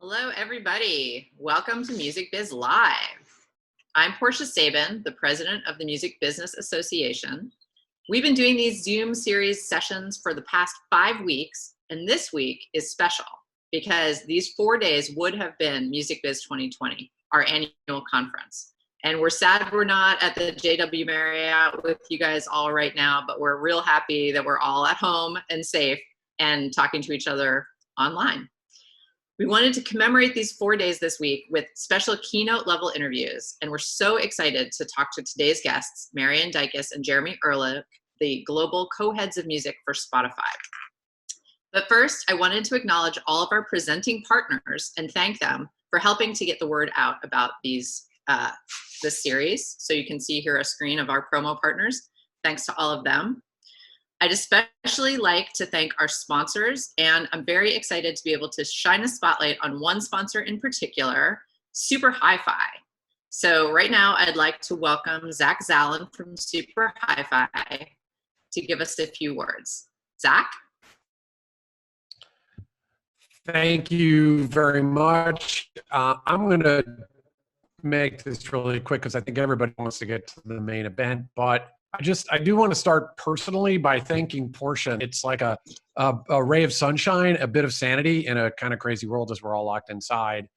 Hello, everybody. Welcome to Music Biz Live. I'm Portia Sabin, the president of the Music Business Association. We've been doing these Zoom series sessions for the past 5 weeks, and this week is special because these 4 days would have been Music Biz 2020, our annual conference. And we're sad we're not at the JW Marriott with you guys all right now, but we're real happy that we're all at home and safe and talking to each other online. We wanted to commemorate these 4 days this week with special keynote level interviews, and we're so excited to talk to today's guests, Marian, Dicus, and Jeremy Erlich, the global co-heads of music for Spotify. But first, I wanted to acknowledge all of our presenting partners and thank them for helping to get the word out about this series. So you can see here a screen of our promo partners. Thanks to all of them. I'd especially like to thank our sponsors, and I'm very excited to be able to shine a spotlight on one sponsor in particular, Super Hi-Fi. So right now, I'd like to welcome Zach Zallen from Super Hi-Fi to give us a few words. Zach? Thank you very much. I'm going to make this really quick because I think everybody wants to get to the main event, but I do want to start personally by thanking Portia. It's like a ray of sunshine, a bit of sanity in a kind of crazy world as we're all locked inside.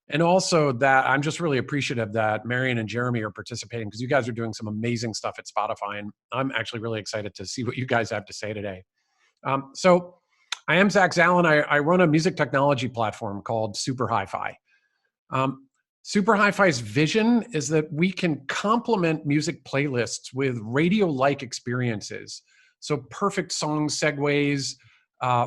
And also that I'm just really appreciative that Marian and Jeremy are participating because you guys are doing some amazing stuff at Spotify. And I'm actually really excited to see what you guys have to say today. So I am Zach Zallen. I run a music technology platform called Super Hi-Fi. Super Hi-Fi's vision is that we can complement music playlists with radio-like experiences. So perfect song segues,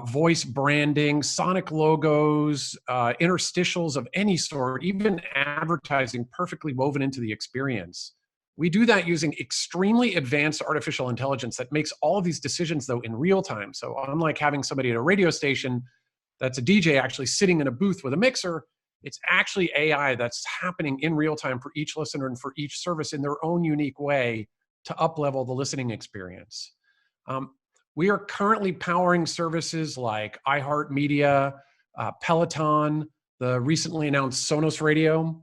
voice branding, sonic logos, interstitials of any sort, even advertising perfectly woven into the experience. We do that using extremely advanced artificial intelligence that makes all of these decisions, though, in real time. So unlike having somebody at a radio station that's a DJ actually sitting in a booth with a mixer, it's actually AI that's happening in real time for each listener and for each service in their own unique way to up-level the listening experience. We are currently powering services like iHeartMedia, Peloton, the recently announced Sonos Radio.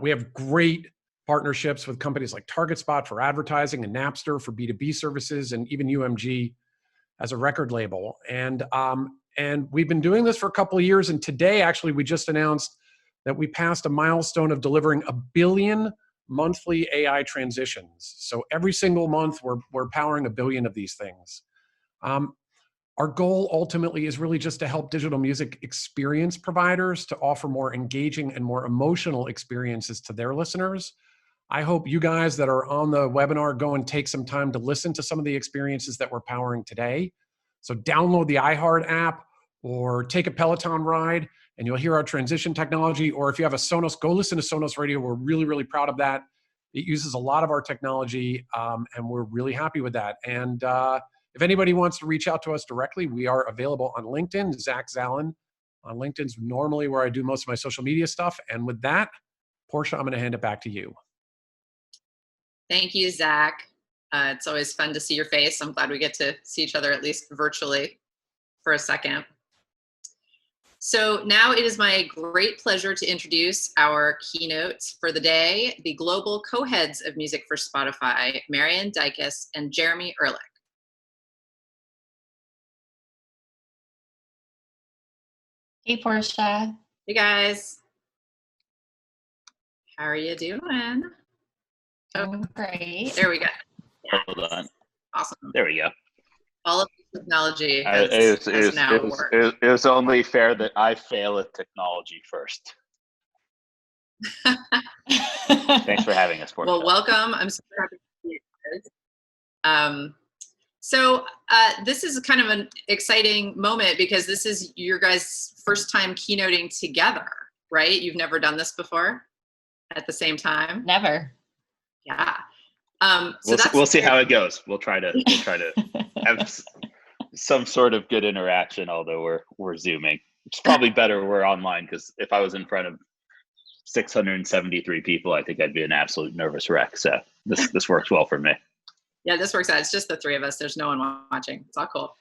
We have great partnerships with companies like TargetSpot for advertising and Napster for B2B services, and even UMG as a record label. And we've been doing this for a couple of years. And today, actually, we just announced that we passed a milestone of delivering 1 billion monthly AI transitions. So every single month, we're powering 1 billion of these things. Our goal ultimately is really just to help digital music experience providers to offer more engaging and more emotional experiences to their listeners. I hope you guys that are on the webinar go and take some time to listen to some of the experiences that we're powering today. So download the iHeart app or take a Peloton ride and you'll hear our transition technology. Or if you have a Sonos, go listen to Sonos Radio. We're really, really proud of that. It uses a lot of our technology and we're really happy with that. And if anybody wants to reach out to us directly, we are available on LinkedIn, Zach Zallen. On LinkedIn's normally where I do most of my social media stuff. And with that, Portia, I'm going to hand it back to you. Thank you, Zach. It's always fun to see your face. I'm glad we get to see each other at least virtually for a second. So now it is my great pleasure to introduce our keynotes for the day, the global co-heads of music for Spotify, Marian, Dicus, and Jeremy Erlich. Hey, Portia. Hey, guys. How are you doing? Oh, great. There we go. Yeah. Hold on. Awesome. There we go. All of the technology it was only fair that I fail at technology first. Thanks for having us, Portia. Well, welcome. I'm super happy to see you guys. So this is kind of an exciting moment because this is your guys' first time keynoting together, right? You've never done this before at the same time? Never. Yeah. So we'll see how it goes. We'll try to have some sort of good interaction, although we're Zooming. It's probably better we're online because if I was in front of 673 people, I think I'd be an absolute nervous wreck. So this works well for me. Yeah, this works out. It's just the three of us. There's no one watching. It's all cool.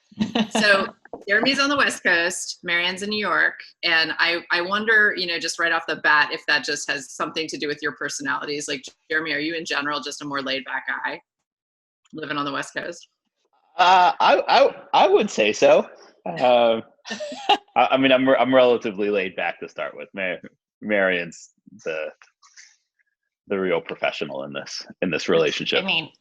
So Jeremy's on the West Coast, Marian's in New York, and I wonder, just right off the bat, if that just has something to do with your personalities. Like, Jeremy, are you in general just a more laid back guy living on the West Coast? I would say so. I mean, I'm relatively laid back to start with. Marian's the real professional in this relationship. I mean,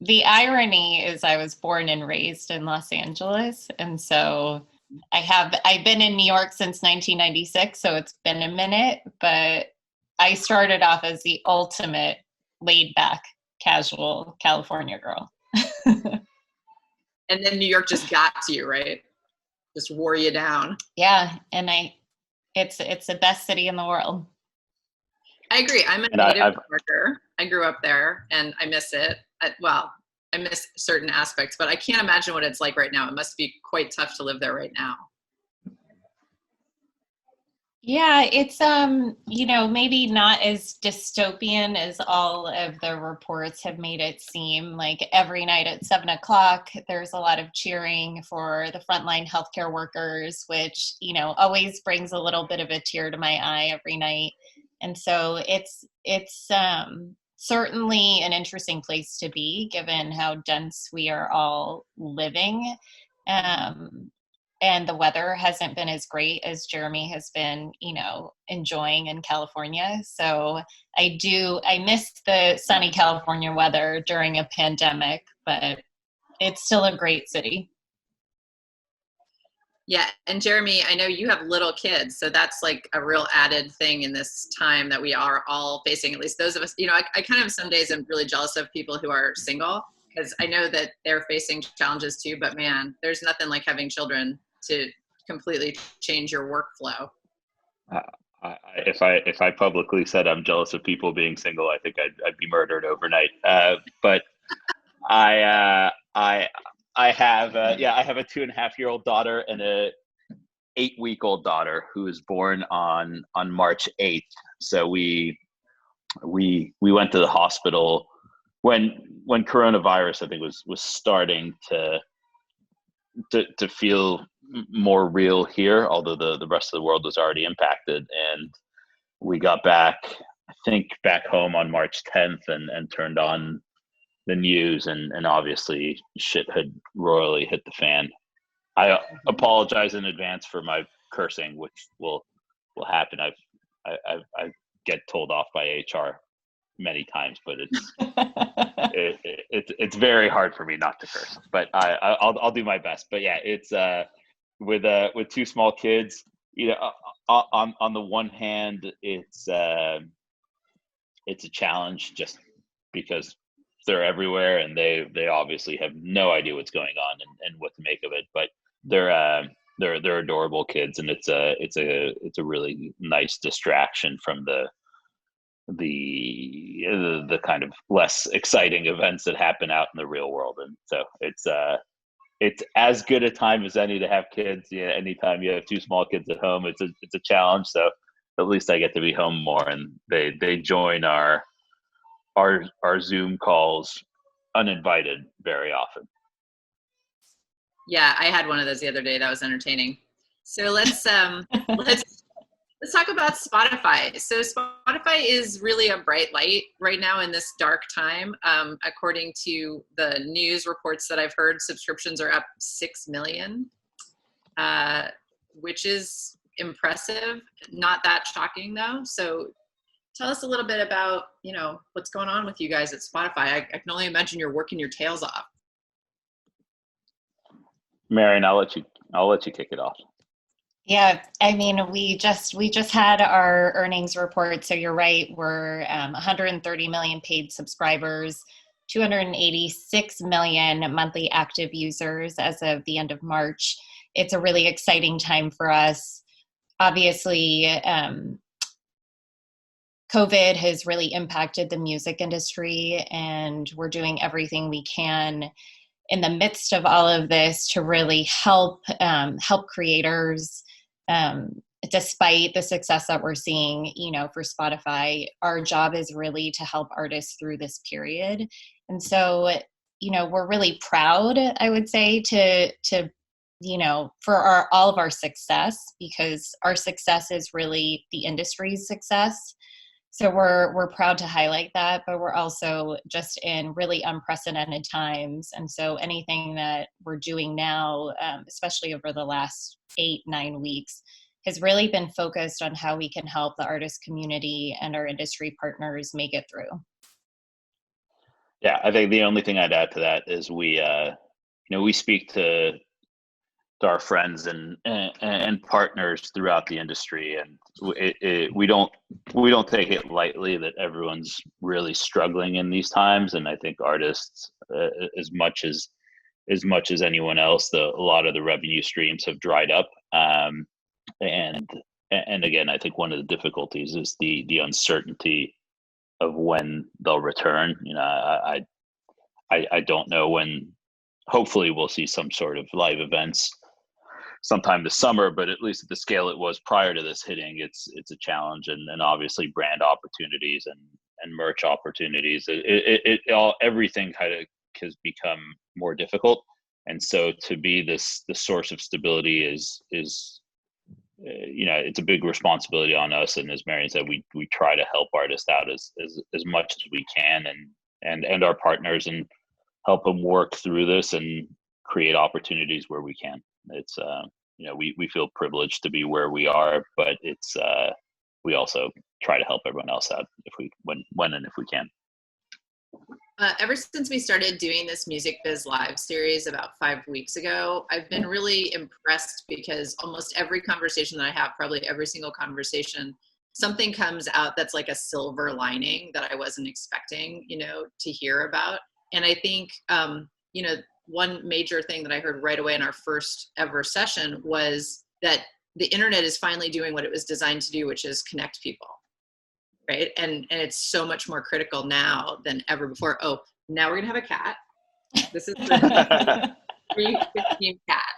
the irony is I was born and raised in Los Angeles. And so I've been in New York since 1996. So it's been a minute, but I started off as the ultimate laid back, casual California girl. And then New York just got to you, right? Just wore you down. Yeah. And it's the best city in the world. I agree. I'm a native New Yorker. I grew up there and I miss it. I miss certain aspects, but I can't imagine what it's like right now. It must be quite tough to live there right now. Yeah, it's maybe not as dystopian as all of the reports have made it seem. Like every night at 7:00, there's a lot of cheering for the frontline healthcare workers, which, always brings a little bit of a tear to my eye every night. And so it's certainly an interesting place to be, given how dense we are all living. And the weather hasn't been as great as Jeremy has been, enjoying in California. So I miss the sunny California weather during a pandemic, but it's still a great city. Yeah. And Jeremy, I know you have little kids, so that's like a real added thing in this time that we are all facing, at least those of us, I kind of some days I'm really jealous of people who are single, because I know that they're facing challenges too, but man, there's nothing like having children to completely change your workflow. If I publicly said I'm jealous of people being single, I think I'd be murdered overnight. But I have a 2.5-year-old daughter and a 8-week-old daughter who was born on March 8th. So we went to the hospital when coronavirus, I think, was starting to feel more real here, although the rest of the world was already impacted. And we got back home on March 10th and turned on the news, and obviously shit had royally hit the fan. I apologize in advance for my cursing, which will happen. I get told off by HR many times, but it's very hard for me not to curse. But I'll do my best. But yeah, it's with two small kids. On the one hand, it's a challenge just because they're everywhere and they obviously have no idea what's going on and what to make of it. But they're adorable kids, and it's a really nice distraction from the kind of less exciting events that happen out in the real world. And so it's as good a time as any to have kids. Yeah, anytime you have two small kids at home, it's a challenge. So at least I get to be home more, and they join our Zoom calls uninvited very often. Yeah, I had one of those the other day. That was entertaining. So let's talk about Spotify. So Spotify is really a bright light right now in this dark time. According to the news reports that I've heard, subscriptions are up 6 million, which is impressive. Not that shocking though. So tell us a little bit about, what's going on with you guys at Spotify. I can only imagine you're working your tails off. Marian, I'll let you kick it off. Yeah, I mean, we just had our earnings report. So you're right. We're 130 million paid subscribers, 286 million monthly active users as of the end of March. It's a really exciting time for us. Obviously, COVID has really impacted the music industry, and we're doing everything we can in the midst of all of this to really help creators. Despite the success that we're seeing, for Spotify, our job is really to help artists through this period. And so, we're really proud, I would say, to for all of our success, because our success is really the industry's success. So we're proud to highlight that, but we're also just in really unprecedented times. And so anything that we're doing now, especially over the last 8-9 weeks, has really been focused on how we can help the artist community and our industry partners make it through. Yeah, I think the only thing I'd add to that is we speak to our friends and partners throughout the industry, and we don't take it lightly that everyone's really struggling in these times. And I think artists, as much as anyone else, a lot of the revenue streams have dried up. And again, I think one of the difficulties is the uncertainty of when they'll return. I don't know when. Hopefully we'll see some sort of live events sometime this summer, but at least at the scale it was prior to this hitting, it's a challenge. And obviously brand opportunities and merch opportunities, everything kind of has become more difficult. And so to be the source of stability is it's a big responsibility on us. And as Marian said, we try to help artists out as much as we can, and our partners, and help them work through this and create opportunities where we can. It's we feel privileged to be where we are, but it's we also try to help everyone else out when and if we can. Ever since we started doing this Music Biz Live series about 5 weeks ago, I've been really impressed, because almost every conversation that I have, probably every single conversation, something comes out that's like a silver lining that I wasn't expecting, to hear about. And I think, one major thing that I heard right away in our first ever session was that the internet is finally doing what it was designed to do, which is connect people, right? And it's so much more critical now than ever before. Oh, now we're gonna have a cat. This is the 3:15 cat.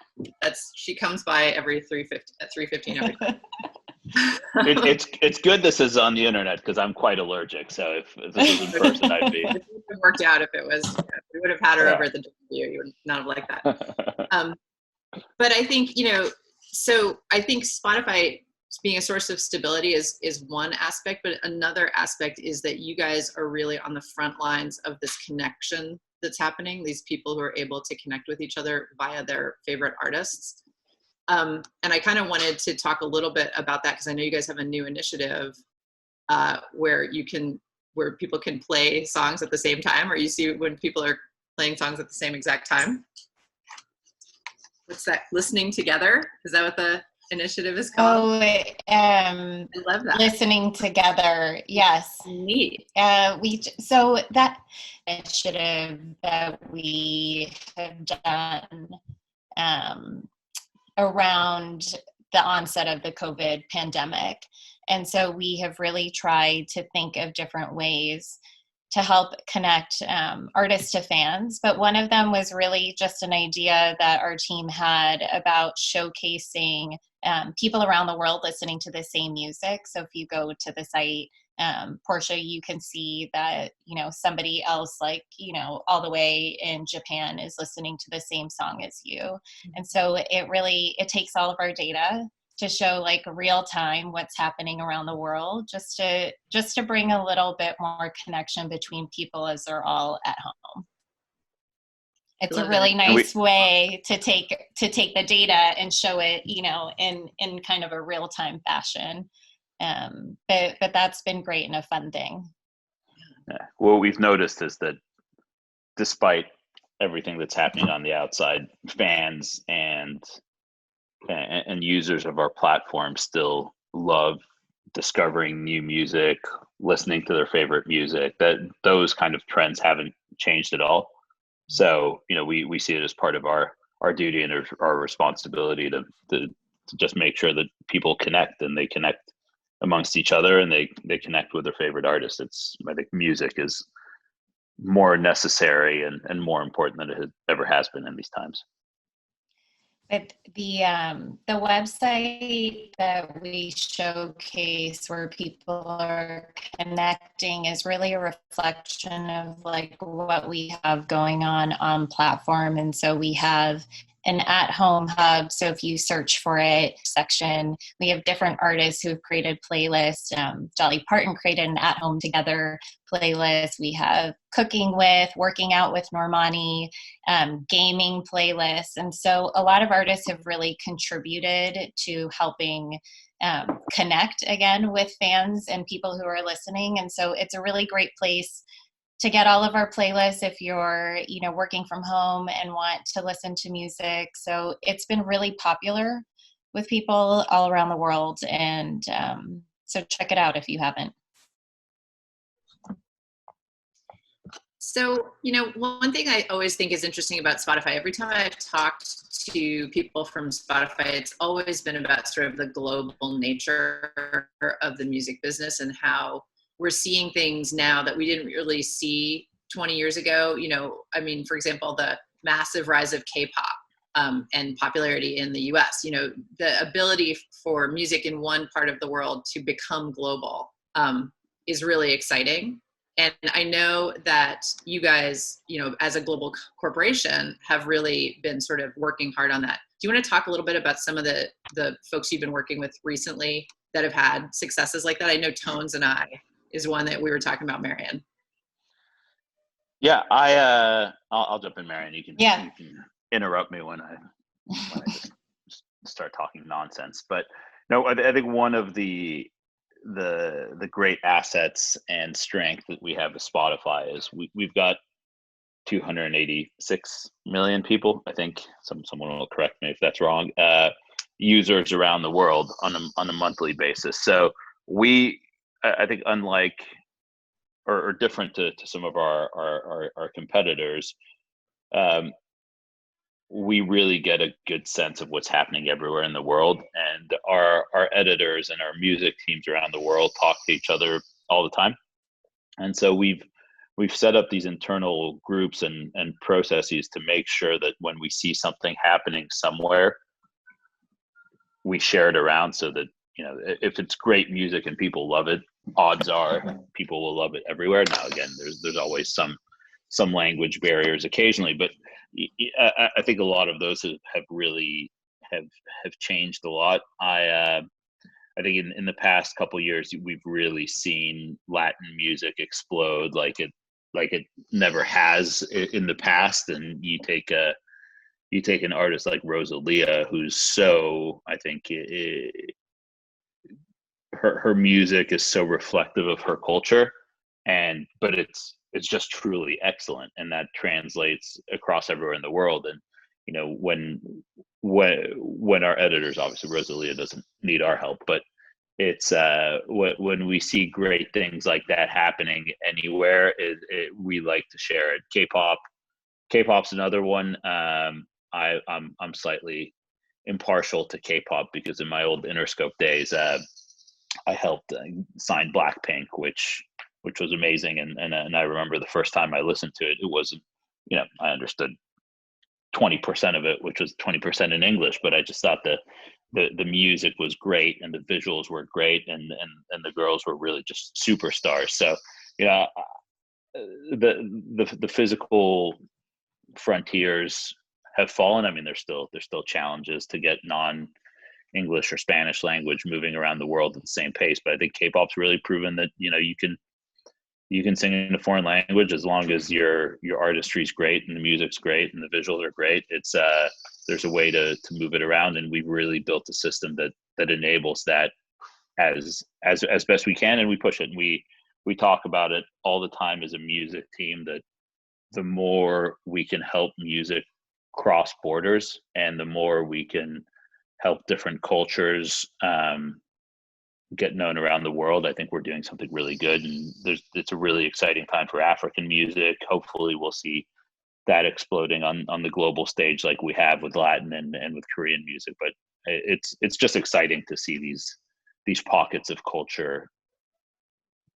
She comes by every 3:15 every day. It's good this is on the internet, because I'm quite allergic. So if this was in person, I'd be. It would have worked out if it was. We would have had her over at the W. You would not have liked that. But I think so I think Spotify being a source of stability is one aspect, but another aspect is that you guys are really on the front lines of this connection that's happening. These people who are able to connect with each other via their favorite artists. And I kind of wanted to talk a little bit about that, because I know you guys have a new initiative where people can play songs at the same time, or you see when people are playing songs at the same exact time. What's that? Listening together? Is that what the initiative is called? I love that. Listening together. Yes. Neat. So that initiative that we have done around the onset of the COVID pandemic. And so we have really tried to think of different ways to help connect artists to fans. But one of them was really just an idea that our team had about showcasing people around the world listening to the same music. So if you go to the site, Portia, you can see that, somebody else, like, all the way in Japan is listening to the same song as you. And so it takes all of our data to show like real time what's happening around the world, just to bring a little bit more connection between people as they're all at home. It's a really nice way to take the data and show it, in kind of a real time fashion. But that's been great and a fun thing. Yeah. What we've noticed is that despite everything that's happening on the outside, fans and users of our platform still love discovering new music, listening to their favorite music. That those kind of trends haven't changed at all. So we see it as part of our duty and our responsibility to just make sure that people connect, and they connect amongst each other, and they connect with their favorite artists. I think music is more necessary and more important than it ever has been in these times. But the website that we showcase where people are connecting is really a reflection of like what we have going on platform. And so we have an at-home hub. So if you search for it section, we have different artists who have created playlists. Dolly Parton created an at-home together playlist. We have cooking with, working out with Normani, gaming playlists. And so a lot of artists have really contributed to helping connect again with fans and people who are listening. And so it's a really great place to get all of our playlists if you're, working from home and want to listen to music. So it's been really popular with people all around the world. And so check it out if you haven't. So, one thing I always think is interesting about Spotify, every time I've talked to people from Spotify, it's always been about sort of the global nature of the music business and how we're seeing things now that we didn't really see 20 years ago. For example, the massive rise of K-pop and popularity in the US, the ability for music in one part of the world to become global is really exciting. And I know that you guys, as a global corporation, have really been sort of working hard on that. Do you want to talk a little bit about some of the folks you've been working with recently that have had successes like that? I know Tones and I is one that we were talking about, Marian. Yeah, I'll jump in, Marian. You can interrupt me when I just start talking nonsense. But no, I think one of the great assets and strength that we have with Spotify is we've got 286 million people. I think someone will correct me if that's wrong. Users around the world on a monthly basis. So I think unlike or different to some of our competitors, we really get a good sense of what's happening everywhere in the world, and our editors and our music teams around the world talk to each other all the time. And so we've set up these internal groups and processes to make sure that when we see something happening somewhere, we share it around so that if it's great music and people love it, odds are people will love it everywhere. Now again, there's always some language barriers occasionally, but I think a lot of those have really have changed a lot. I think in the past couple of years we've really seen Latin music explode like it never has in the past. And you take an artist like Rosalia, who's so, I think her music is so reflective of her culture, but it's just truly excellent, and that translates across everywhere in the world. And when our editors, obviously Rosalia doesn't need our help, but it's when we see great things like that happening anywhere, we like to share it. K-pop's another one. I'm slightly impartial to K-pop because in my old Interscope days, I helped sign Blackpink, which was amazing. And I remember the first time I listened to it, it wasn't, I understood 20% of it, which was 20% in English, but I just thought the music was great and the visuals were great, and the girls were really just superstars. So, the physical frontiers have fallen. I mean, there's still challenges to get non-English or Spanish language moving around the world at the same pace, but I think K-pop's really proven that you can sing in a foreign language as long as your artistry's great and the music's great and the visuals are great. It's there's a way to move it around, and we've really built a system that enables that as best we can, and we push it. And we talk about it all the time as a music team, that the more we can help music cross borders and the more we can help different cultures get known around the world, I think we're doing something really good. And it's a really exciting time for African music. Hopefully we'll see that exploding on the global stage like we have with Latin and with Korean music. But it's just exciting to see these pockets of culture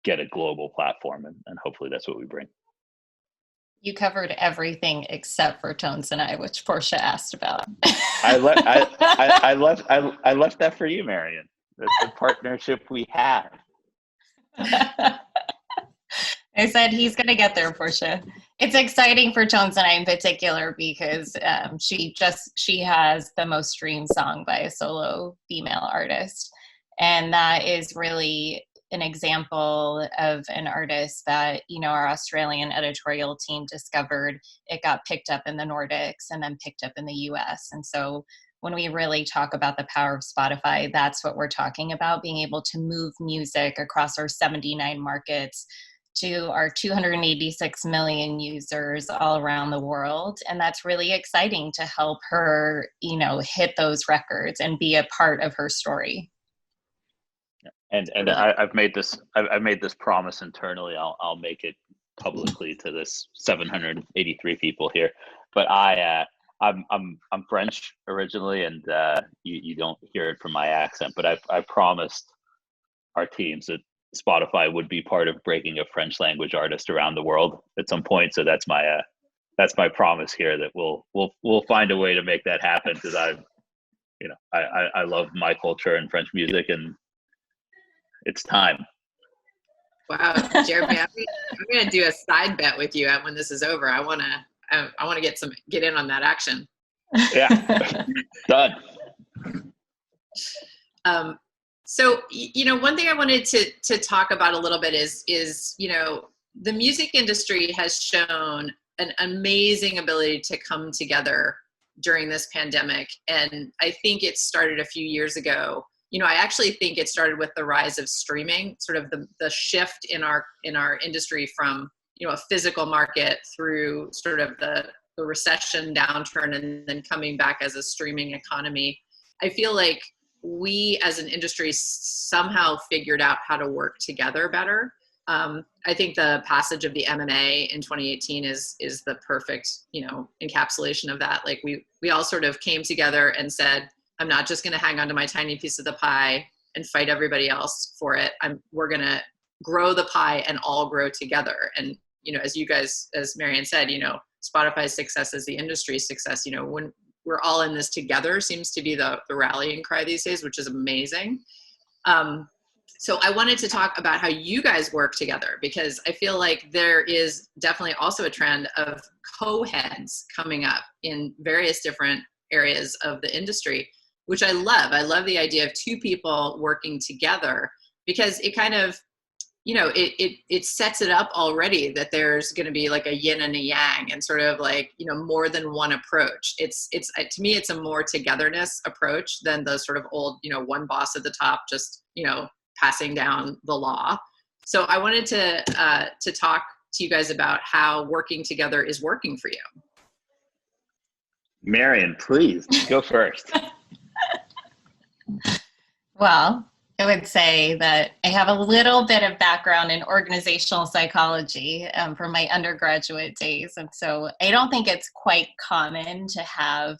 get a global platform, and hopefully that's what we bring. You covered everything except for Tones and I, which Portia asked about. I left that for you, Marian. That's the partnership we have. I said he's going to get there, Portia. It's exciting for Tones and I in particular because she has the most streamed song by a solo female artist. And that is really an example of an artist that, our Australian editorial team discovered. It got picked up in the Nordics and then picked up in the US. And so when we really talk about the power of Spotify, that's what we're talking about, being able to move music across our 79 markets to our 286 million users all around the world. And that's really exciting to help her, hit those records and be a part of her story. And I've made this promise internally. I'll make it publicly to this 783 people here. But I'm French originally, and you don't hear it from my accent. But I promised our teams that Spotify would be part of breaking a French language artist around the world at some point. So that's my promise here, that we'll find a way to make that happen, because I love my culture and French music, and it's time. Wow, Jeremy, I'm going to do a side bet with you when this is over. I want to get in on that action. Yeah, done. So, one thing I wanted to talk about a little bit is, the music industry has shown an amazing ability to come together during this pandemic. And I think it started a few years ago. I actually think it started with the rise of streaming, sort of the shift in our industry from, a physical market through sort of the recession downturn and then coming back as a streaming economy. I feel like we as an industry somehow figured out how to work together better. I think the passage of the MMA in 2018 is the perfect, encapsulation of that. Like we all sort of came together and said, I'm not just going to hang on to my tiny piece of the pie and fight everybody else for it. We're going to grow the pie and all grow together. And, as Marian said, Spotify's success is the industry's success. When we're all in this together seems to be the rallying cry these days, which is amazing. So I wanted to talk about how you guys work together, because I feel like there is definitely also a trend of co-heads coming up in various different areas of the industry, which I love. I love the idea of two people working together, because it kind of, it sets it up already that there's going to be like a yin and a yang, and sort of like, more than one approach. It's to me, it's a more togetherness approach than the sort of old, one boss at the top, just, passing down the law. So I wanted to talk to you guys about how working together is working for you. Marian, please go first. Well, I would say that I have a little bit of background in organizational psychology from my undergraduate days. And so I don't think it's quite common to have,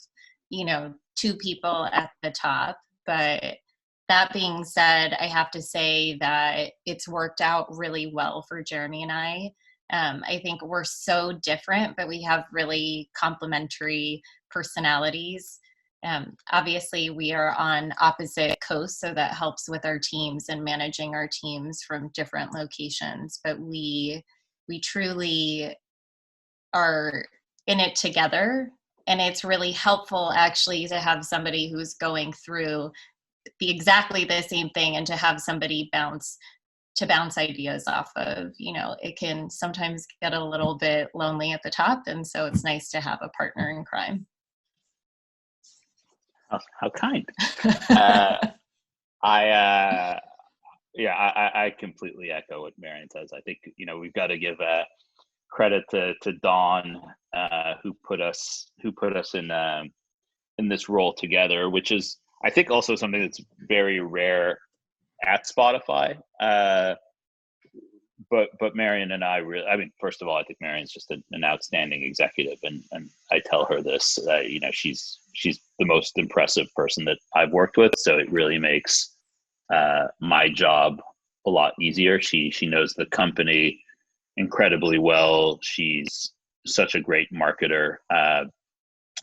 two people at the top. But that being said, I have to say that it's worked out really well for Jeremy and I. I think we're so different, but we have really complementary personalities. Obviously, we are on opposite coasts, so that helps with our teams and managing our teams from different locations. But we truly are in it together, and it's really helpful actually to have somebody who's going through exactly the same thing, and to have somebody bounce ideas off of. It can sometimes get a little bit lonely at the top, and so it's nice to have a partner in crime. How kind. I completely echo what Marian says. I think, we've got to give credit to Dawn, who put us in this role together, which is, I think, also something that's very rare at Spotify. But Marian and I really, first of all, I think Marian's just an outstanding executive, and I tell her this, she's the most impressive person that I've worked with. So it really makes my job a lot easier. She knows the company incredibly well. She's such a great marketer,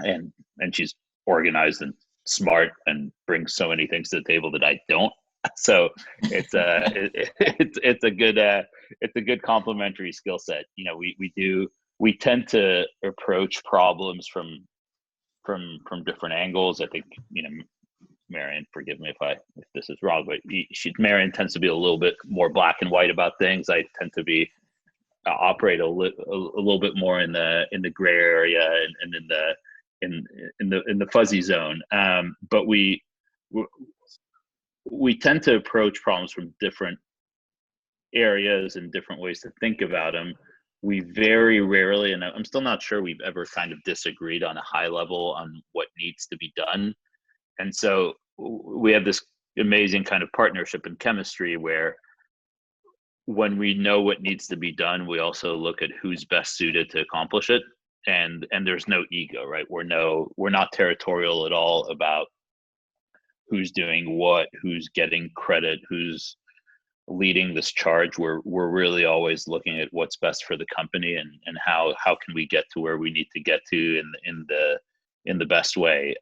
and she's organized and smart and brings so many things to the table that I don't. So it's a good complementary skill set. We tend to approach problems from different angles. I think, Marian, forgive me if this is wrong, but Marian tends to be a little bit more black and white about things. I tend to be operate a little bit more in the gray area and in the fuzzy zone. But we tend to approach problems from different areas and different ways to think about them. We very rarely, and I'm still not sure we've ever kind of disagreed on a high level on what needs to be done. And so we have this amazing kind of partnership and chemistry where when we know what needs to be done, we also look at who's best suited to accomplish it. And there's no ego, right? We're not territorial at all about who's doing what, who's getting credit, who's leading this charge. We're really always looking at what's best for the company and how can we get to where we need to get to in the best way.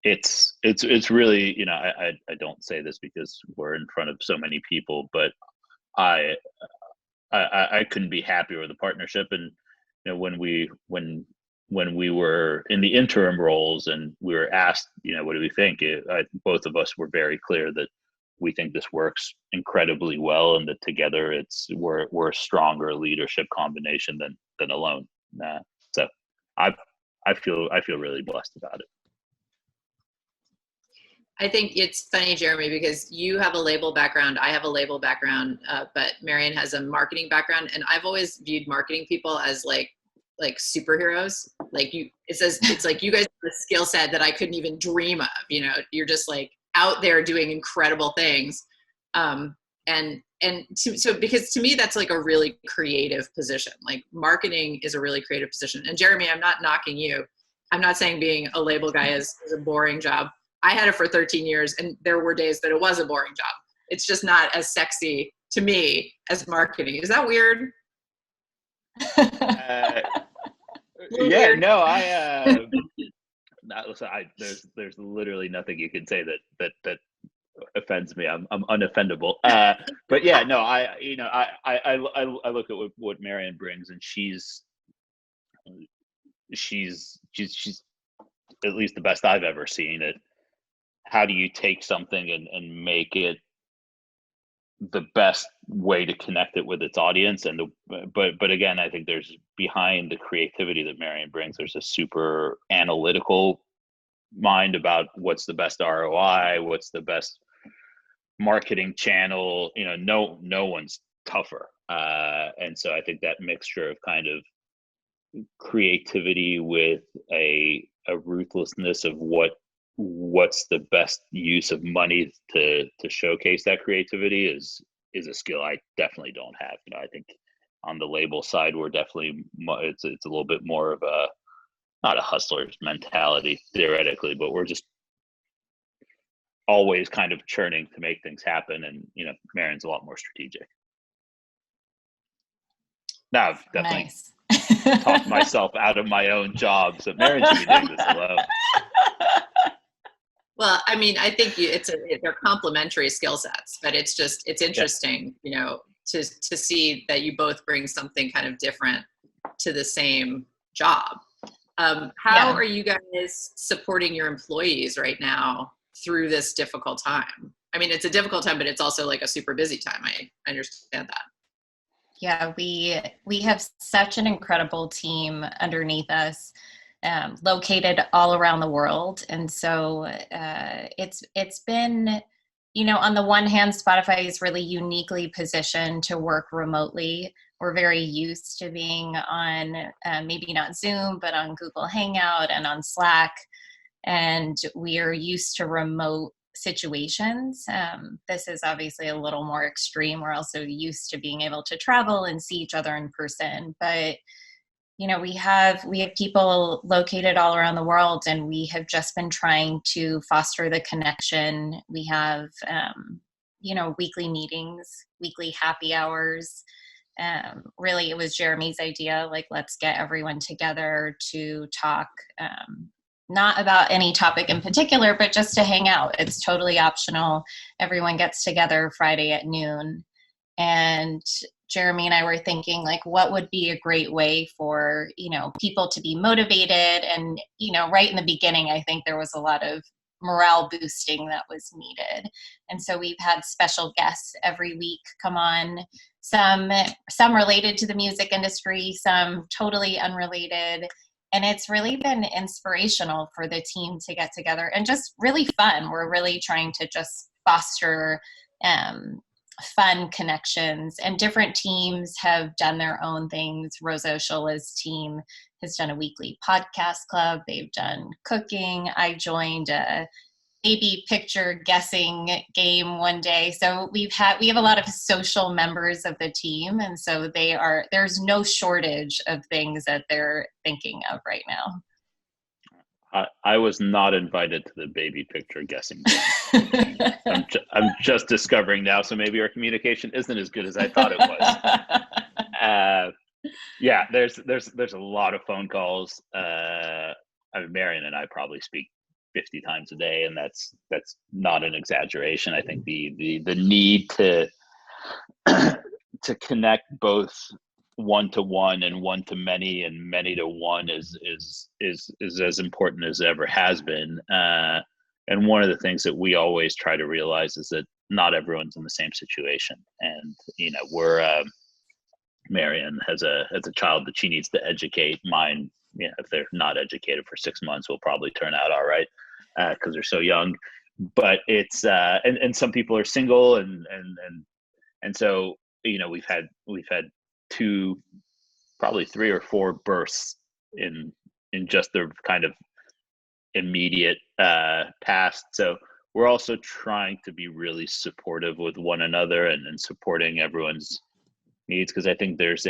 It's really, I don't say this because we're in front of so many people, but I couldn't be happier with the partnership. And when we were in the interim roles and we were asked, what do we think? Both of us were very clear that we think this works incredibly well, and that together we're a stronger leadership combination than alone. So I feel really blessed about it. I think it's funny, Jeremy, because you have a label background, I have a label background, but Marian has a marketing background, and I've always viewed marketing people as like superheroes. It's like you guys have a skill set that I couldn't even dream of. You're just like out there doing incredible things, so because to me that's like a really creative position. Like marketing is a really creative position. And Jeremy, I'm not knocking you. I'm not saying being a label guy is a boring job. I had it for 13 years, and there were days that it was a boring job. It's just not as sexy to me as marketing. Is that weird? Yeah, no, listen, there's literally nothing you can say that offends me. I'm unoffendable. But yeah, no, I look at what Marian brings, and she's at least the best I've ever seen it. How do you take something and make it the best way to connect it with its audience? But again, I think there's behind the creativity that Marian brings, there's a super analytical mind about what's the best ROI, what's the best marketing channel. No one's tougher. And so I think that mixture of kind of creativity with a ruthlessness of what's the best use of money to showcase that creativity is a skill I definitely don't have. I think on the label side, we're definitely, it's a little bit more of not a hustler's mentality theoretically, but we're just always kind of churning to make things happen. And, Marian's a lot more strategic. Now I've definitely talked myself out of my own job, so Marian should be doing this alone. Well, I mean, I think they're complementary skill sets, but it's interesting, to see that you both bring something kind of different to the same job. How are you guys supporting your employees right now through this difficult time? I mean, it's a difficult time, but it's also like a super busy time. I understand that. Yeah, we have such an incredible team underneath us. Located all around the world. And so it's been, on the one hand, Spotify is really uniquely positioned to work remotely. We're very used to being on maybe not Zoom, but on Google Hangout and on Slack. And we are used to remote situations. This is obviously a little more extreme. We're also used to being able to travel and see each other in person. But we have people located all around the world, and we have just been trying to foster the connection. We have, weekly meetings, weekly happy hours, really, it was Jeremy's idea, like, let's get everyone together to talk, not about any topic in particular, but just to hang out. It's totally optional. Everyone gets together Friday at noon. And Jeremy and I were thinking, like, what would be a great way for, people to be motivated? And, right in the beginning, I think there was a lot of morale boosting that was needed. And so we've had special guests every week come on, some related to the music industry, some totally unrelated. And it's really been inspirational for the team to get together and just really fun. We're really trying to just foster fun connections, and different teams have done their own things. Rosa Oshola's team has done a weekly podcast club. They've done cooking. I joined a baby picture guessing game one day. So we have a lot of social members of the team, and so there's no shortage of things that they're thinking of right now. I was not invited to the baby picture guessing game. I'm just discovering now, so maybe our communication isn't as good as I thought it was. Yeah, there's a lot of phone calls. Marian and I probably speak 50 times a day, and that's not an exaggeration. I think the need to connect both one-to-one and one-to-many and many-to-one is as important as it ever has been. And one of the things that we always try to realize is that not everyone's in the same situation. And we're Marian has a child that she needs to educate. Mine, if they're not educated for 6 months, will probably turn out all right because they're so young. But it's and some people are single, and so we've had two, probably 3 or 4 births in just the kind of immediate past. So we're also trying to be really supportive with one another and supporting everyone's needs, because I think there's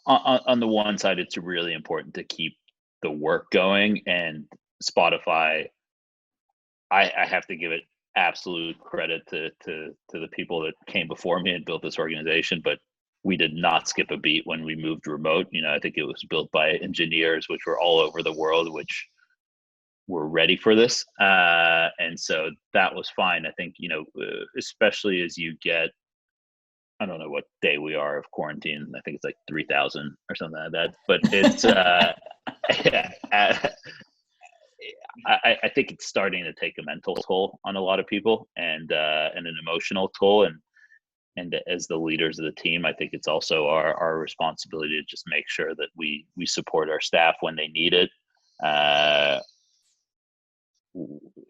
on the one side, it's really important to keep the work going, and Spotify, I have to give it absolute credit to the people that came before me and built this organization, but we did not skip a beat when we moved remote. I think it was built by engineers which were all over the world, which were ready for this, and so that was fine. I think especially as you get, I don't know what day we are of quarantine, I think it's like 3,000 or something like that, but it's I think it's starting to take a mental toll on a lot of people, and an emotional toll, and as the leaders of the team, I think it's also our responsibility to just make sure that we support our staff when they need it,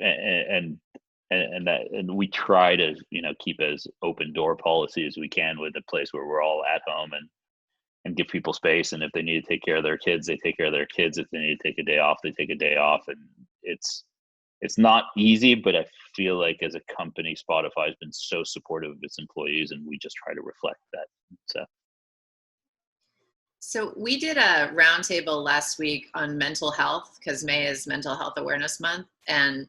and we try to keep as open door policy as we can with a place where we're all at home, and give people space. And if they need to take care of their kids, they take care of their kids. If they need to take a day off, they take a day off. And it's not easy, but I feel like as a company, Spotify has been so supportive of its employees, and we just try to reflect that. So we did a roundtable last week on mental health, because May is Mental Health Awareness Month, and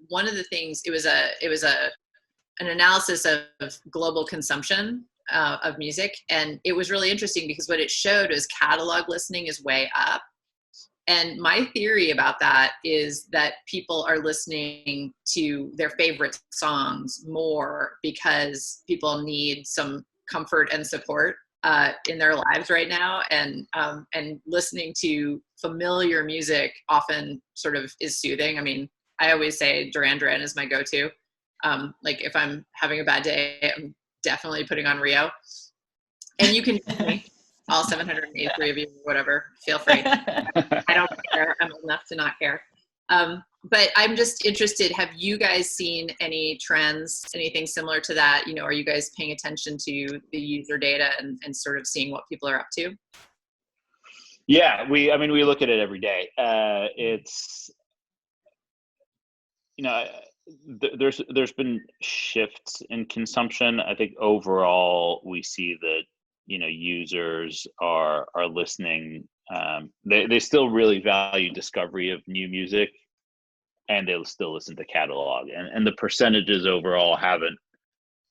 one of the things, it was an analysis of global consumption of music, and it was really interesting because what it showed was catalog listening is way up. And my theory about that is that people are listening to their favorite songs more because people need some comfort and support in their lives right now, and listening to familiar music often sort of is soothing. I mean, I always say Duran Duran is my go-to. Like if I'm having a bad day, I'm definitely putting on Rio. And you can hear me, all 783 of you, or whatever, feel free. I don't care. I'm old enough to not care. But I'm just interested, have you guys seen any trends, anything similar to that? Are you guys paying attention to the user data and sort of seeing what people are up to? Yeah, we look at it every day. It's, there's been shifts in consumption. I think overall we see that users are listening. They still really value discovery of new music, and they'll still listen to catalog, and the percentages overall haven't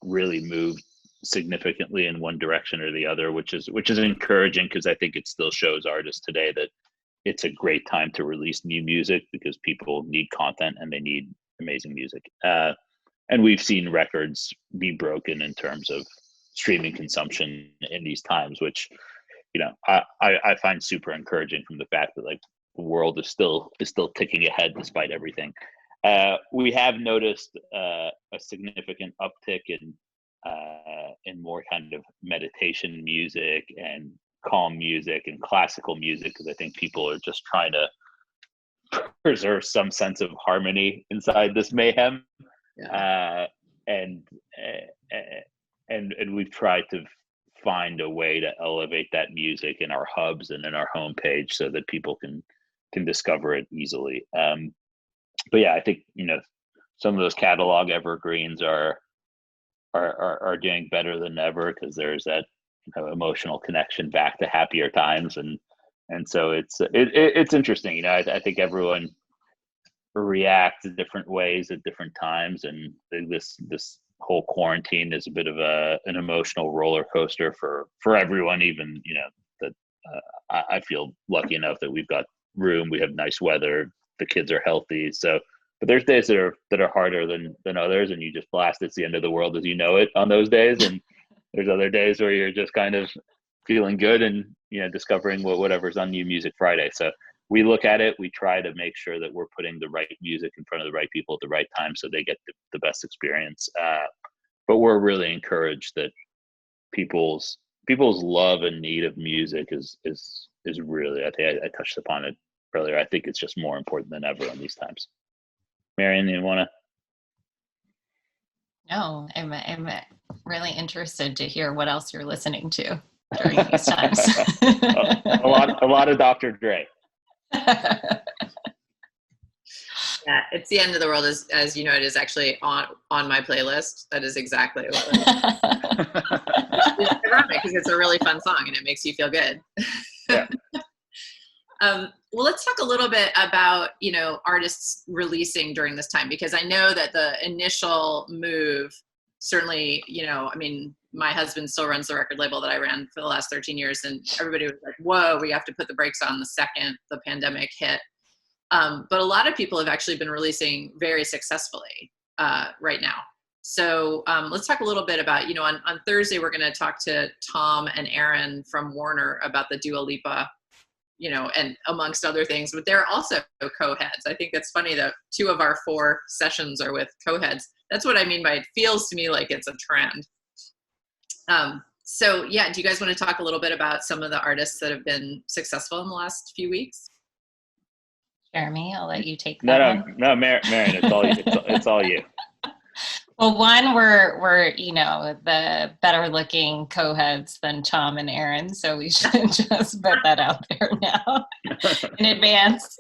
really moved significantly in one direction or the other, which is encouraging, because I think it still shows artists today that it's a great time to release new music, because people need content and they need amazing music. And we've seen records be broken in terms of streaming consumption in these times, which, I find super encouraging, from the fact that, like, the world is still ticking ahead despite everything. We have noticed a significant uptick in more kind of meditation music and calm music and classical music, because I think people are just trying to preserve some sense of harmony inside this mayhem. Yeah. And we've tried to find a way to elevate that music in our hubs and in our homepage, so that people can discover it easily. But yeah, I think, some of those catalog evergreens are doing better than ever, because there's that emotional connection back to happier times, and so it's interesting. I think everyone reacts in different ways at different times, and this whole quarantine is a bit of an emotional roller coaster for everyone. Even that I feel lucky enough that we've got room, we have nice weather, the kids are healthy, so. But there's days that are harder than others, and you just blast "It's the End of the World as You Know It" on those days, and there's other days where you're just kind of feeling good and discovering whatever's on New Music Friday. So we look at it, we try to make sure that we're putting the right music in front of the right people at the right time, so they get the best experience. But we're really encouraged that people's love and need of music is really, I think I touched upon it earlier, I think it's just more important than ever in these times. Marian, you want to? No, I'm really interested to hear what else you're listening to during these times. a lot of Dr. Dre. Yeah, "It's the End of the World as You Know It" is actually on my playlist. That is exactly what it is. It's ironic, because it's a really fun song and it makes you feel good. Yeah. Well, let's talk a little bit about, artists releasing during this time, because I know that the initial move, certainly, my husband still runs the record label that I ran for the last 13 years, and everybody was like, whoa, we have to put the brakes on the second the pandemic hit. But a lot of people have actually been releasing very successfully right now. So let's talk a little bit about, on Thursday, we're going to talk to Tom and Aaron from Warner about the Dua Lipa, and amongst other things, but they're also co-heads. I think it's funny that 2 of our 4 sessions are with co-heads. That's what I mean by it feels to me like it's a trend. So yeah, do you guys want to talk a little bit about some of the artists that have been successful in the last few weeks? Jeremy, I'll let you take that one. No, Marian, it's all you. Well, one, we're the better looking co-heads than Tom and Aaron, so we should just put that out there now in advance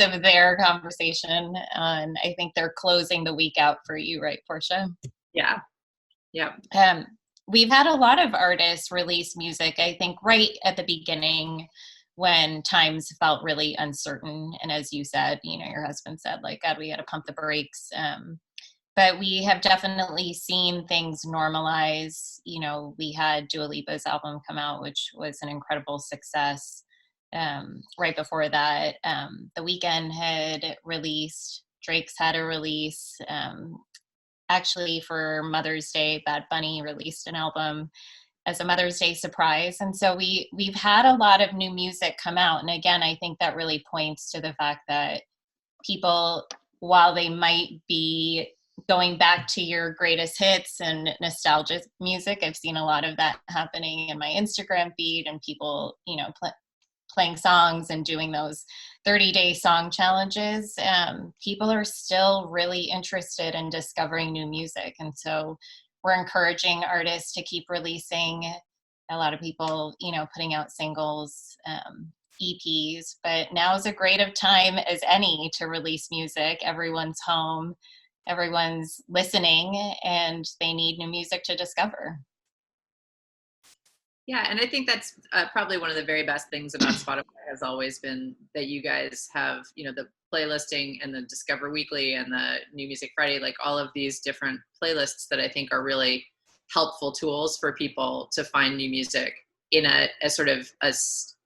of their conversation. And I think they're closing the week out for you, right, Portia? Yeah. We've had a lot of artists release music, I think, right at the beginning, when times felt really uncertain. And as you said, your husband said, like, God, we got to pump the brakes. But we have definitely seen things normalize. We had Dua Lipa's album come out, which was an incredible success. Right before that, The Weeknd had released, Drake's had a release. Actually, for Mother's Day, Bad Bunny released an album as a Mother's Day surprise. And so we've had a lot of new music come out. And again, I think that really points to the fact that people, while they might be going back to your greatest hits and nostalgic music, I've seen a lot of that happening in my Instagram feed, and people, playing songs and doing those 30-day song challenges. People are still really interested in discovering new music. And so we're encouraging artists to keep releasing. A lot of people, putting out singles, EPs, but now is a great of time as any to release music. Everyone's home, everyone's listening, and they need new music to discover. Yeah, and I think that's probably one of the very best things about Spotify has always been that you guys have, the playlisting and the Discover Weekly and the New Music Friday, like all of these different playlists that I think are really helpful tools for people to find new music in a sort of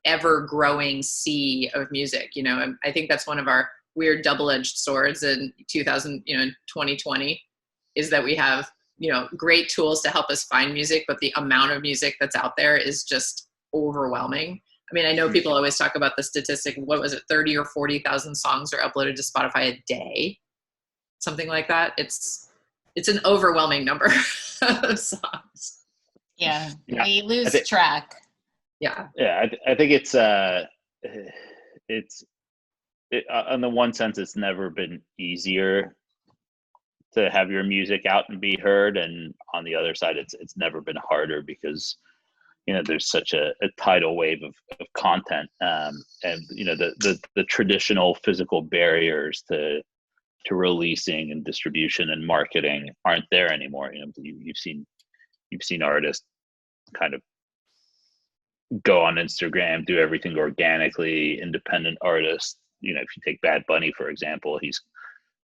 ever growing sea of music. And I think that's one of our weird double-edged swords in 2020 is that we have great tools to help us find music, but the amount of music that's out there is just overwhelming. I mean, I know people always talk about the statistic, what was it, 30 or 40,000 songs are uploaded to Spotify a day, something like that. It's an overwhelming number of songs. Yeah, Yeah, we lose track. Yeah. Yeah, I think it's on the one sense, it's never been easier to have your music out and be heard, and on the other side, it's never been harder because there's such a tidal wave of content, and the traditional physical barriers to releasing and distribution and marketing aren't there anymore. You've seen artists kind of go on Instagram, do everything organically, independent artists. If you take Bad Bunny, for example,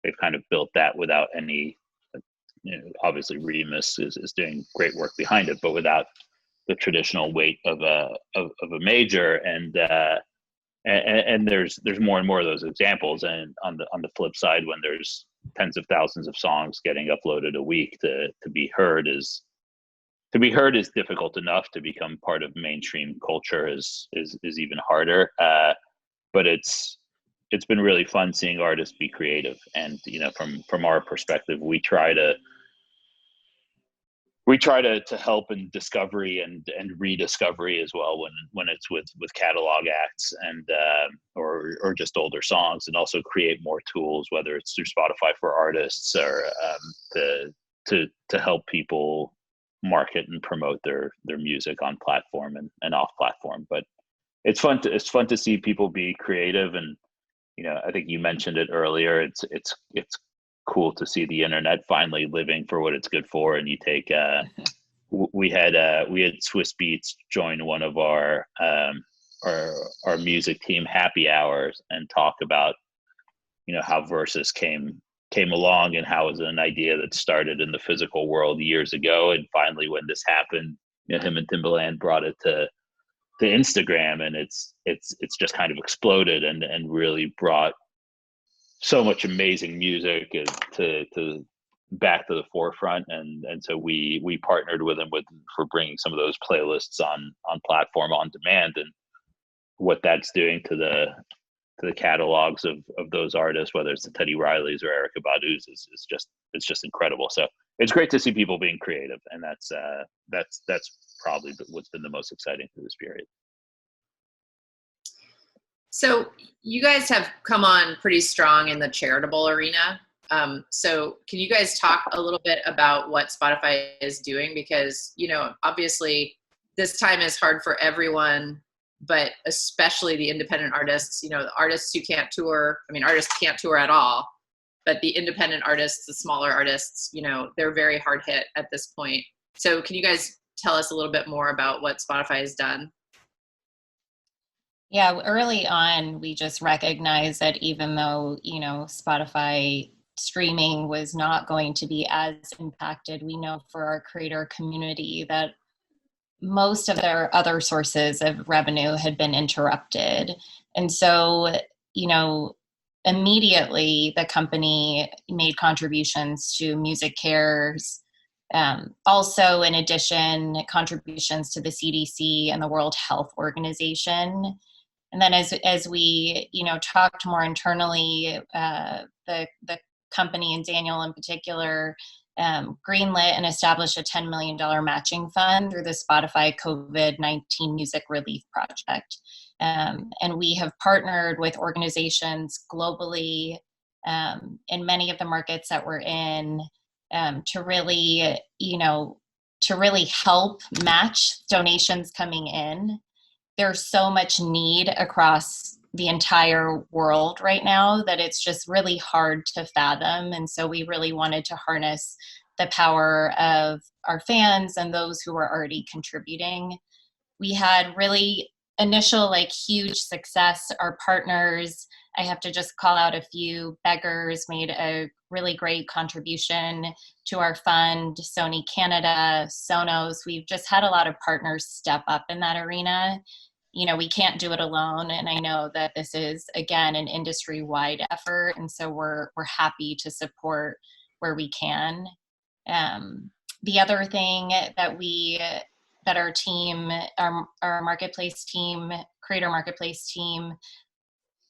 they've kind of built that without any, obviously Remus is doing great work behind it, but without the traditional weight of a major. And there's more and more of those examples. And on the flip side, when there's tens of thousands of songs getting uploaded a week, to be heard is difficult enough. To become part of mainstream culture is even harder. But it's been really fun seeing artists be creative, and from our perspective, we try to help in discovery and rediscovery as well, when it's with catalog acts and or just older songs, and also create more tools, whether it's through Spotify for Artists or to help people market and promote their music on platform and off platform. But it's fun to see people be creative. And I think you mentioned it earlier, it's cool to see the internet finally living for what it's good for. And you take we had Swiss Beats join one of our music team happy hours and talk about how Versus came along, and how it was an idea that started in the physical world years ago, and finally when this happened, him and Timbaland brought it to Instagram, and it's just kind of exploded and really brought so much amazing music to back to the forefront. And so we partnered with him for bringing some of those playlists on platform on demand, and what that's doing to the catalogs of those artists, whether it's the Teddy Rileys or Erykah Badu's, is just incredible. So it's great to see people being creative, and that's probably what's been the most exciting through this period. So you guys have come on pretty strong in the charitable arena. So can you guys talk a little bit about what Spotify is doing? Because, obviously this time is hard for everyone, but especially the independent artists, the artists who can't tour. I mean, artists can't tour at all, but the independent artists, the smaller artists, they're very hard hit at this point. So can you guys tell us a little bit more about what Spotify has done? Yeah, early on, we just recognized that even though, Spotify streaming was not going to be as impacted, we know for our creator community that most of their other sources of revenue had been interrupted. And so, immediately the company made contributions to Music Cares. Also, in addition, contributions to the CDC and the World Health Organization. And then as we, talked more internally, the company and Daniel in particular greenlit and established a $10 million matching fund through the Spotify COVID-19 Music Relief Project. And we have partnered with organizations globally in many of the markets that we're in to really help match donations coming in. There's so much need across the entire world right now that it's just really hard to fathom. And so we really wanted to harness the power of our fans and those who are already contributing we had really initial, like, huge success. Our partners, I have to just call out a few. Beggars made a really great contribution to our fund. Sony Canada, Sonos. We've just had a lot of partners step up in that arena. You know, we can't do it alone, and I know that this is, again, an industry-wide effort, and so we're happy to support where we can. The other thing that our team, our marketplace team, creator marketplace team,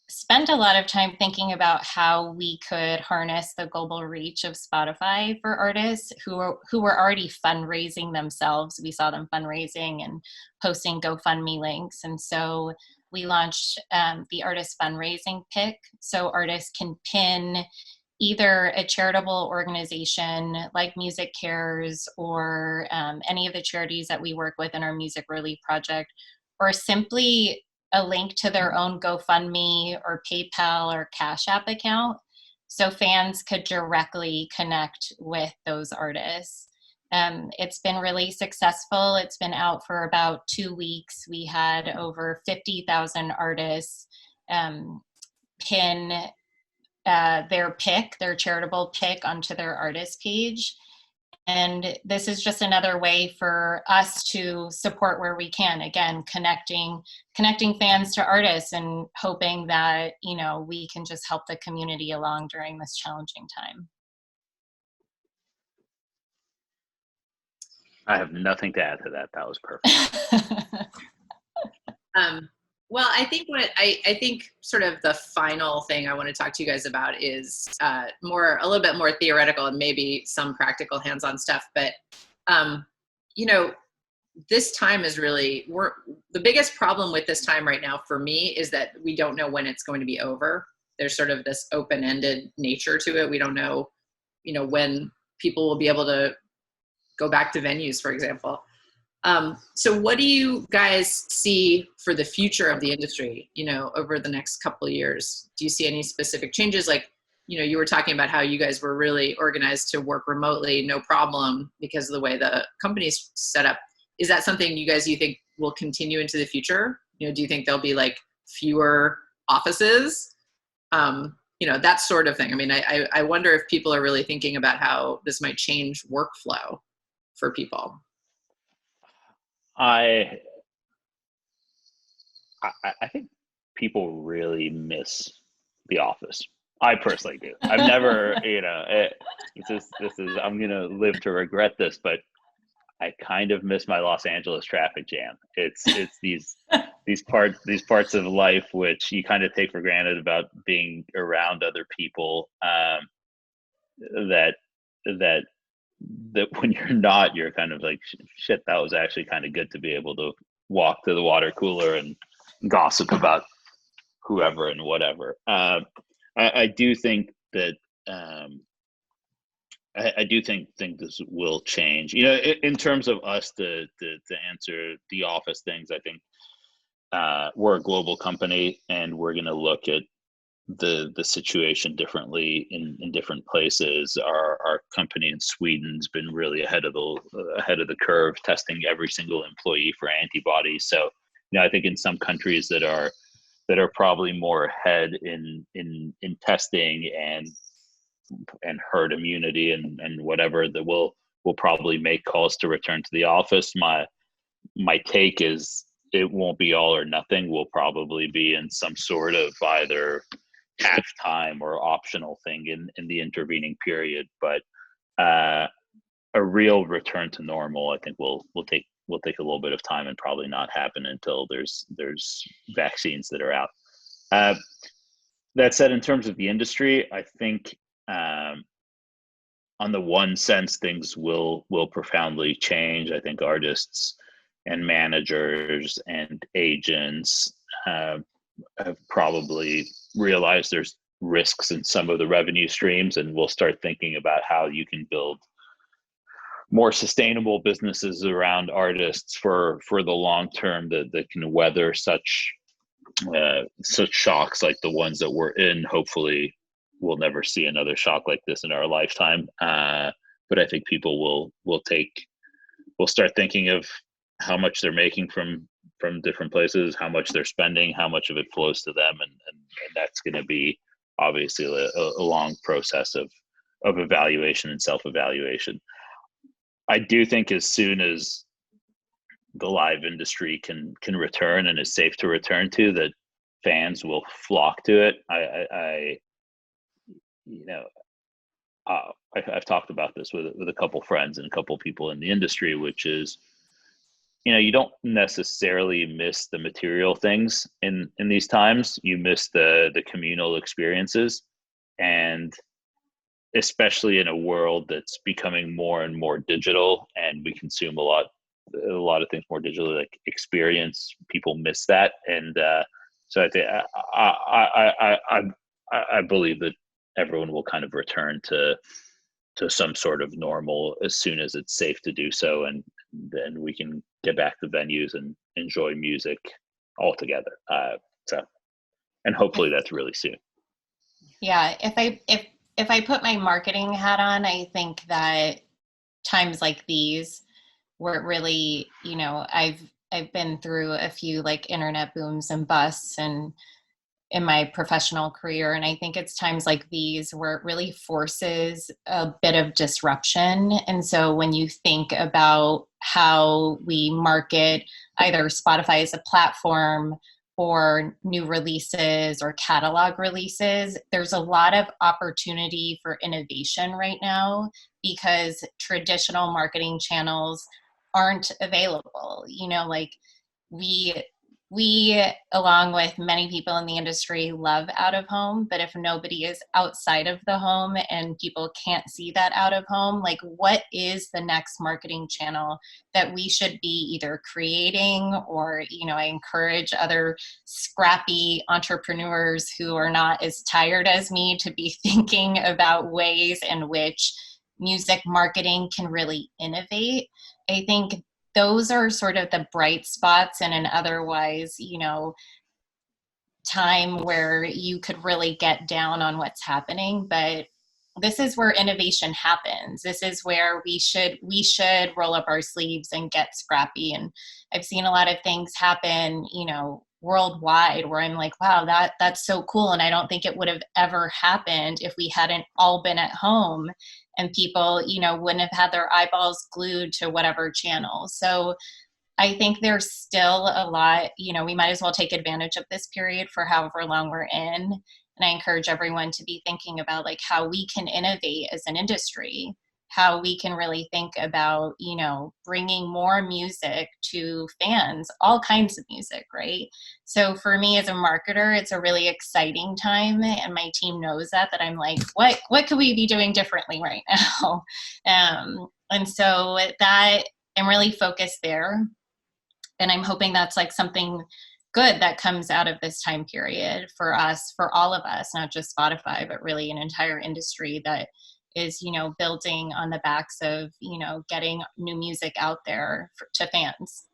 spent a lot of time thinking about how we could harness the global reach of Spotify for artists who were already fundraising themselves. We saw them fundraising and posting GoFundMe links. And so we launched the artist fundraising pick, so artists can pin either a charitable organization like Music Cares or any of the charities that we work with in our Music Relief Project, or simply a link to their own GoFundMe or PayPal or Cash App account, so fans could directly connect with those artists. It's been really successful. It's been out for about 2 weeks. We had over 50,000 artists pin their charitable pick onto their artist page. And this is just another way for us to support where we can. Again, connecting fans to artists and hoping that, you know, we can just help the community along during this challenging time. I have nothing to add to that. That was perfect. Well, I think I think sort of the final thing I want to talk to you guys about is a little bit more theoretical and maybe some practical hands-on stuff. But you know, this time is really the biggest problem with this time right now for me is that we don't know when it's going to be over. There's sort of this open-ended nature to it. We don't know, you know, when people will be able to go back to venues, for example. So what do you guys see for the future of the industry, you know, over the next couple of years? Do you see any specific changes? Like, you know, you were talking about how you guys were really organized to work remotely, no problem, because of the way the company's set up. Is that something you think will continue into the future? You know, do you think there'll be like fewer offices? You know, that sort of thing. I mean, I wonder if people are really thinking about how this might change workflow for people. I think people really miss the office. I personally do. I've never, you know, this is I'm gonna live to regret this, but I kind of miss my Los Angeles traffic jam. It's these parts of life which you kind of take for granted about being around other people. That when you're not, you're kind of like, shit, that was actually kind of good to be able to walk to the water cooler and gossip about whoever and whatever. I do think that I do think this will change. You know, in terms of us to answer the office things, I think we're a global company and we're going to look at the situation differently in different places. Our company in Sweden's been really ahead of the curve, testing every single employee for antibodies. So, you know, I think in some countries that are probably more ahead in testing and herd immunity and whatever, that will probably make calls to return to the office. My take is it won't be all or nothing. We'll probably be in some sort of either half-time or optional thing in the intervening period, but a real return to normal, I think will take a little bit of time and probably not happen until there's vaccines that are out. That said, in terms of the industry, I think on the one sense things will profoundly change. I think artists and managers and agents have probably realized there's risks in some of the revenue streams, and we'll start thinking about how you can build more sustainable businesses around artists for the long term that can weather such shocks like the ones that we're in. Hopefully we'll never see another shock like this in our lifetime, but I think people will start thinking of how much they're making from from different places, how much they're spending, how much of it flows to them, and that's going to be obviously a long process of evaluation and self-evaluation. I do think as soon as the live industry can return and is safe to return to, that fans will flock to it. I've talked about this with a couple friends and a couple people in the industry, which is, you don't necessarily miss the material things in these times. You miss the communal experiences, and especially in a world that's becoming more and more digital, and we consume a lot of things more digitally, like experience. People miss that, and so I think I believe that everyone will kind of return to some sort of normal as soon as it's safe to do so, and then we can get back to venues and enjoy music all together. And hopefully that's really soon. Yeah, if I put my marketing hat on, I think that times like these, where it really, I've been through a few like internet booms and busts and in my professional career, and I think it's times like these where it really forces a bit of disruption. And so when you think about how we market either Spotify as a platform or new releases or catalog releases, there's a lot of opportunity for innovation right now because traditional marketing channels aren't available. Like we, along with many people in the industry, love out of home, but if nobody is outside of the home and people can't see that out of home, like what is the next marketing channel that we should be either creating or, I encourage other scrappy entrepreneurs who are not as tired as me to be thinking about ways in which music marketing can really innovate. I think those are sort of the bright spots in an otherwise, time where you could really get down on what's happening. But this is where innovation happens. This is where we should roll up our sleeves and get scrappy. And I've seen a lot of things happen, worldwide, where I'm like, wow, that's so cool. And I don't think it would have ever happened if we hadn't all been at home and people, wouldn't have had their eyeballs glued to whatever channel. So I think there's still a lot, we might as well take advantage of this period for however long we're in. And I encourage everyone to be thinking about like how we can innovate as an industry, how we can really think about, bringing more music to fans, all kinds of music, right? So for me as a marketer, it's a really exciting time, and my team knows that I'm like, what could we be doing differently right now? And so that I'm really focused there. And I'm hoping that's like something good that comes out of this time period for us, for all of us, not just Spotify, but really an entire industry that is, building on the backs of, getting new music out there to fans.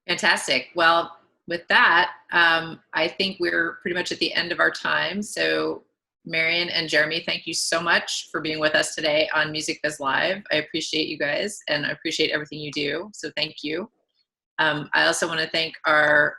Fantastic. Well, with that, I think we're pretty much at the end of our time. So Marian and Jeremy, thank you so much for being with us today on Music Biz Live. I appreciate you guys, and I appreciate everything you do. So thank you. I also want to thank our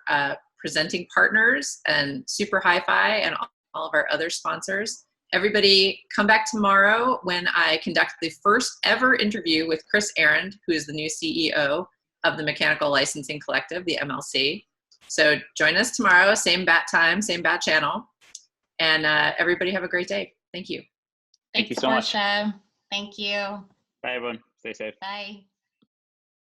presenting partners and Super Hi-Fi and all of our other sponsors. Everybody come back tomorrow when I conduct the first ever interview with Chris Arend, who is the new CEO of the Mechanical Licensing Collective, the MLC. So join us tomorrow, same bat time, same bat channel. And everybody have a great day. Thank you. Thank you so much. Portia. Thank you. Bye, everyone. Stay safe. Bye.